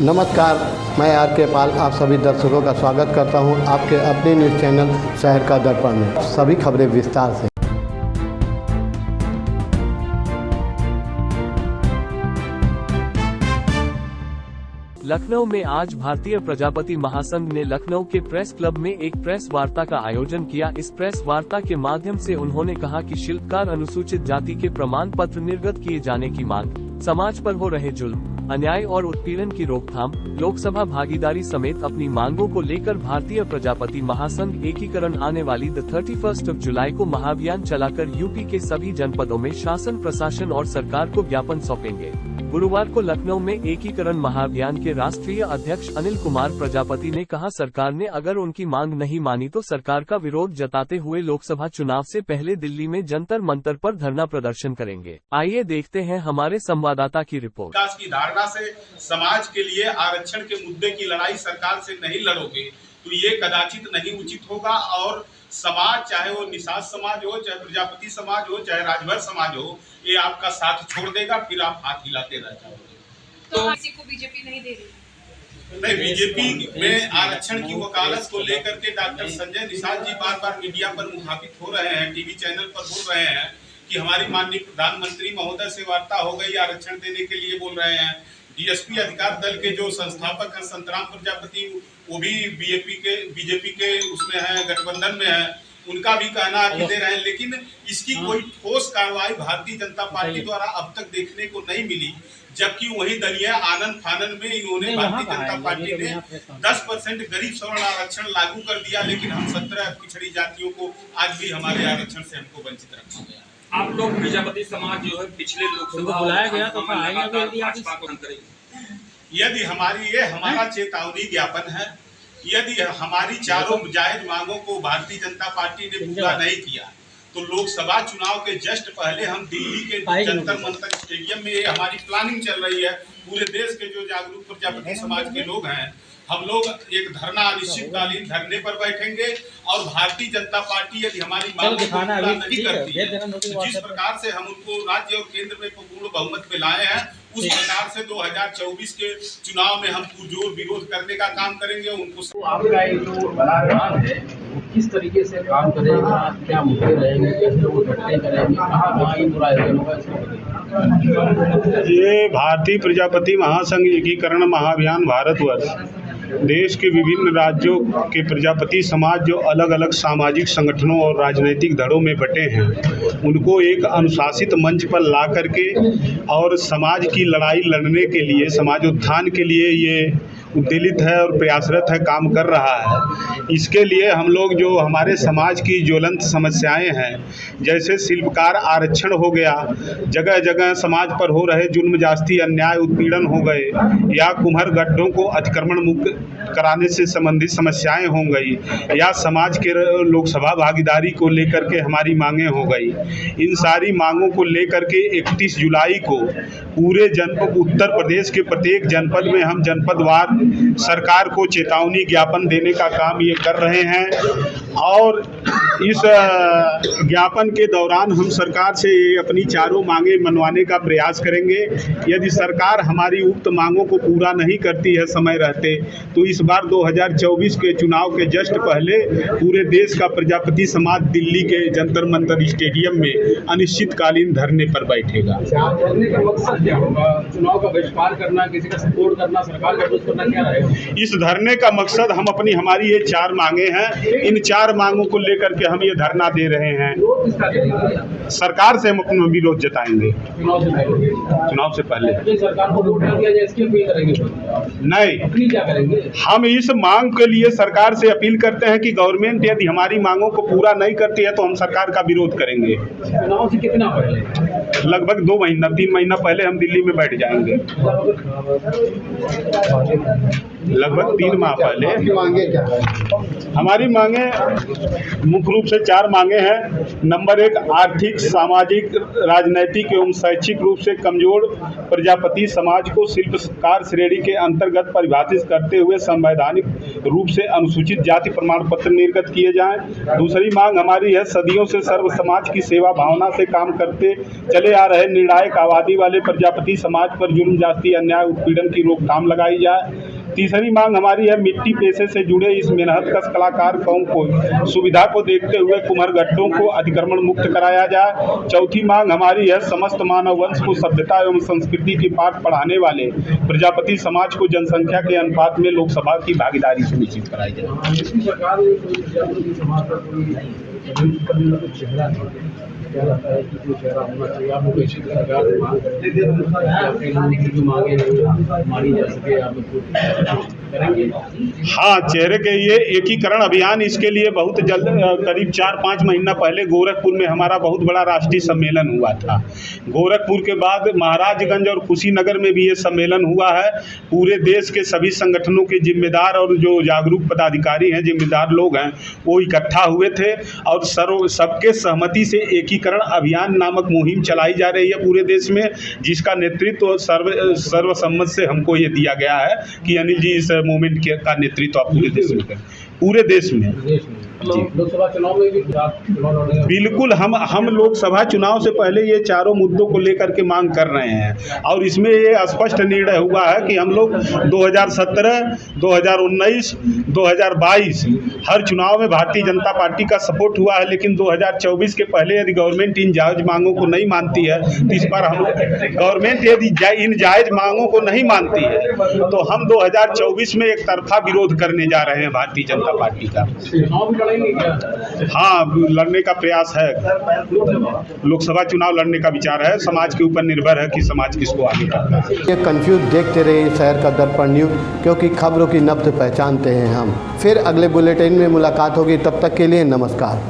नमस्कार, मैं आर.के. पाल आप सभी दर्शकों का स्वागत करता हूं आपके अपने न्यूज़ चैनल शहर का दर्पण में। सभी खबरें विस्तार से। लखनऊ में आज भारतीय प्रजापति महासंघ ने लखनऊ के प्रेस क्लब में एक प्रेस वार्ता का आयोजन किया। इस प्रेस वार्ता के माध्यम से उन्होंने कहा कि शिल्पकार अनुसूचित जाति के प्रमाण पत्र निर्गत किए जाने की मांग, समाज पर हो रहे जुल्म, अन्याय और उत्पीड़न की रोकथाम, लोकसभा भागीदारी समेत अपनी मांगों को लेकर भारतीय प्रजापति महासंघ एकीकरण आने वाली 31 जुलाई को महाअभियान चलाकर यूपी के सभी जनपदों में शासन, प्रशासन और सरकार को ज्ञापन सौंपेंगे। गुरुवार को लखनऊ में एकीकरण महाअभियान के राष्ट्रीय अध्यक्ष अनिल कुमार प्रजापति ने कहा, सरकार ने अगर उनकी मांग नहीं मानी तो सरकार का विरोध जताते हुए लोकसभा चुनाव से पहले दिल्ली में जंतर मंतर पर धरना प्रदर्शन करेंगे। आइए देखते हैं हमारे संवाददाता की रिपोर्ट। विकास की धारणा से समाज के लिए आरक्षण के मुद्दे की लड़ाई सरकार से नहीं लड़ोगे तो ये कदाचित नहीं उचित होगा और समाज, चाहे वो निषाद समाज हो, चाहे प्रजापति समाज हो, चाहे राजभर समाज हो, ये आपका साथ छोड़ देगा, फिर आप हाथ हिलाते रह जाओगे। तो किसी को बीजेपी नहीं दे रही? नहीं, बीजेपी में आरक्षण की वकालत को लेकर के डॉक्टर संजय निषाद जी बार बार मीडिया पर मुखातिब हो रहे हैं, टीवी चैनल पर बोल रहे हैं कि हमारी माननीय प्रधानमंत्री महोदय से वार्ता हो गई, आरक्षण देने के लिए बोल रहे हैं। डीएसपी अधिकार दल के जो संस्थापक हैं संतराम प्रजापति, वो भी बीजेपी के उसमें है, गठबंधन में है, उनका भी कहना कि दे रहे हैं, लेकिन इसकी कोई ठोस कार्रवाई भारतीय जनता पार्टी द्वारा अब तक देखने को नहीं मिली। जबकि वही दलीय आनन फानन में इन्होंने भारतीय जनता पार्टी ने 10% गरीब सवर्ण आरक्षण लागू कर दिया, लेकिन हम 17 पिछड़ी जातियों को आज भी हमारे आरक्षण से हमको वंचित रखा गया। आप लोग प्रजापति समाज जो है पिछले लोकसभा बुलाया गया तो आएंगे। यदि हमारा चेतावनी ज्ञापन है, यदि हमारी चारों जायज मांगों को भारतीय जनता पार्टी ने पूरा नहीं किया तो लोकसभा चुनाव के जस्ट पहले हम दिल्ली के जंतर मंतर स्टेडियम में हमारी प्लानिंग चल रही है। पूरे देश के जो जागरूक प्रजापति समाज के लोग हैं, हम लोग एक धरना, अनिश्चितकालीन धरने पर बैठेंगे और भारतीय जनता पार्टी यदि हमारी मांगों को पूरा नहीं करती है तो जिस प्रकार से हम उनको राज्य और केंद्र में पूर्ण बहुमत में लाए हैं, उस प्रकार से 2024 के चुनाव में हम पुरजोर विरोध करने का काम करेंगे। उनको तो आपका ये जो बयान है वो किस तरीके से काम करेगा, क्या मुद्दे रहेंगे, कैसे वो घटने करेंगे, कहाँ ये बुरा आयोजन होगा, इसको बताइए। ये भारतीय प्रजापति महासंघ एकीकरण महाअभियान भारतवर्ष देश के विभिन्न राज्यों के प्रजापति समाज जो अलग अलग सामाजिक संगठनों और राजनीतिक धड़ों में बटे हैं, उनको एक अनुशासित मंच पर ला करके और समाज की लड़ाई लड़ने के लिए, समाज उत्थान के लिए ये उद्वेलित है और प्रयासरत है, काम कर रहा है। इसके लिए हम लोग जो हमारे समाज की ज्वलंत समस्याएं हैं, जैसे शिल्पकार आरक्षण हो गया, जगह जगह समाज पर हो रहे जुल्म जास्ती, अन्याय, उत्पीड़न हो गए, या कुम्हर गड्ढों को अतिक्रमण मुक्त कराने से संबंधित समस्याएं हो गई, या समाज के लोकसभा भागीदारी को लेकर के हमारी मांगें हो गई। इन सारी मांगों को लेकर के 31 जुलाई को पूरे उत्तर प्रदेश के प्रत्येक जनपद में हम जनपदवार सरकार को चेतावनी ज्ञापन देने का काम ये कर रहे हैं और इस ज्ञापन के दौरान हम सरकार से अपनी चारों मांगे मनवाने का प्रयास करेंगे। यदि सरकार हमारी उक्त मांगों को पूरा नहीं करती है समय रहते तो इस बार 2024 के चुनाव के जस्ट पहले पूरे देश का प्रजापति समाज दिल्ली के जंतर मंतर स्टेडियम में अनिश्चितकालीन धरने पर बैठेगा। धरने का मकसद क्या होगा? चुनाव का बहिष्कार करना, किसी का सपोर्ट करना, सरकार का विरोध करना, क्या रहेगा? इस धरने का मकसद हम हमारी ये 4 मांगे हैं, इन 4 मांगों को लेकर के हम ये धरना दे रहे हैं। सरकार से हम अपना विरोध जताएंगे चुनाव से पहले। सरकार को वोट दिया जाए इसकी अपील करेंगे? नहीं, अपनी क्या करेंगे? हम इस मांग के लिए सरकार से अपील करते हैं कि गवर्नमेंट यदि हमारी मांगों को पूरा नहीं करती है तो हम सरकार का विरोध करेंगे। चुनाव से कितना पहले? लगभग 2 महीना 3 महीना पहले हम दिल्ली में बैठ जाएंगे, लगभग 3 माह पहले। मांगे क्या है? हमारी मांगे मुख्य रूप से 4 मांगे हैं। नंबर 1, आर्थिक, सामाजिक, राजनैतिक एवं शैक्षिक रूप से कमजोर प्रजापति समाज को शिल्पकार श्रेणी के अंतर्गत परिभाषित करते हुए संवैधानिक रूप से अनुसूचित जाति प्रमाण पत्र निर्गत किए जाएं। दूसरी मांग हमारी है, सदियों से सर्व समाज की सेवा भावना से काम करते चले आ रहे निर्णायक आबादी वाले प्रजापति समाज पर जुल्म, जाति, अन्याय, उत्पीड़न की रोकथाम लगाई जाए। तीसरी मांग हमारी है, मिट्टी पेशे से जुड़े इस मेहनतकश कलाकार कौम को सुविधा को देखते हुए कुम्हारगट्टों को अतिक्रमण मुक्त कराया जाए। चौथी मांग हमारी है, समस्त मानव वंश को सभ्यता एवं संस्कृति की पाठ पढ़ाने वाले प्रजापति समाज को जनसंख्या के अनुपात में लोकसभा की भागीदारी सुनिश्चित कराई जाए। सरकार ने कोई प्रजापति समाज का कोई चेहरा नहीं, क्या लगता है कि कोई चेहरा होना चाहिए? आप लोग ऐसी सरकार से मांग करते थे जो मांगे मानी जा सके, आप लोग करेंगे? हाँ, चेहरे के ये एकीकरण अभियान, इसके लिए बहुत जल्द करीब 4-5 महीना पहले गोरखपुर में हमारा बहुत बड़ा राष्ट्रीय सम्मेलन हुआ था। गोरखपुर के बाद महाराजगंज और कुशीनगर में भी ये सम्मेलन हुआ है। पूरे देश के सभी संगठनों के जिम्मेदार और जो जागरूक पदाधिकारी हैं, जिम्मेदार लोग हैं, वो इकट्ठा हुए थे और सबके सहमति से एकीकरण अभियान नामक मुहिम चलाई जा रही है पूरे देश में, जिसका नेतृत्व सर्वसम्मत से हमको ये दिया गया है कि अनिल जी इस मूवमेंट का नेतृत्व आप पूरे देश में करें। पूरे देश में लोकसभा चुनाव में भी बिल्कुल हम लोकसभा चुनाव से पहले ये चारों मुद्दों को लेकर के मांग कर रहे हैं और इसमें ये स्पष्ट निर्णय हुआ है कि हम लोग 2017, 2019, 2022 हर चुनाव में भारतीय जनता पार्टी का सपोर्ट हुआ है, लेकिन 2024 के पहले यदि गवर्नमेंट इन जायज़ मांगों को नहीं मानती है तो इस पर हम गवर्नमेंट यदि इन जायज़ मांगों को नहीं मानती है तो हम 2024 में एक तरफा विरोध करने जा रहे हैं भारतीय जनता पार्टी का। हाँ, लड़ने का प्रयास है, लोकसभा चुनाव लड़ने का विचार है। समाज के ऊपर निर्भर है कि समाज किसको आगे करता है। ये कंफ्यूज देखते रहिए शहर का दर्पण न्यूज़, क्योंकि खबरों की नब्ज़ पहचानते हैं हम। फिर अगले बुलेटिन में मुलाकात होगी, तब तक के लिए नमस्कार।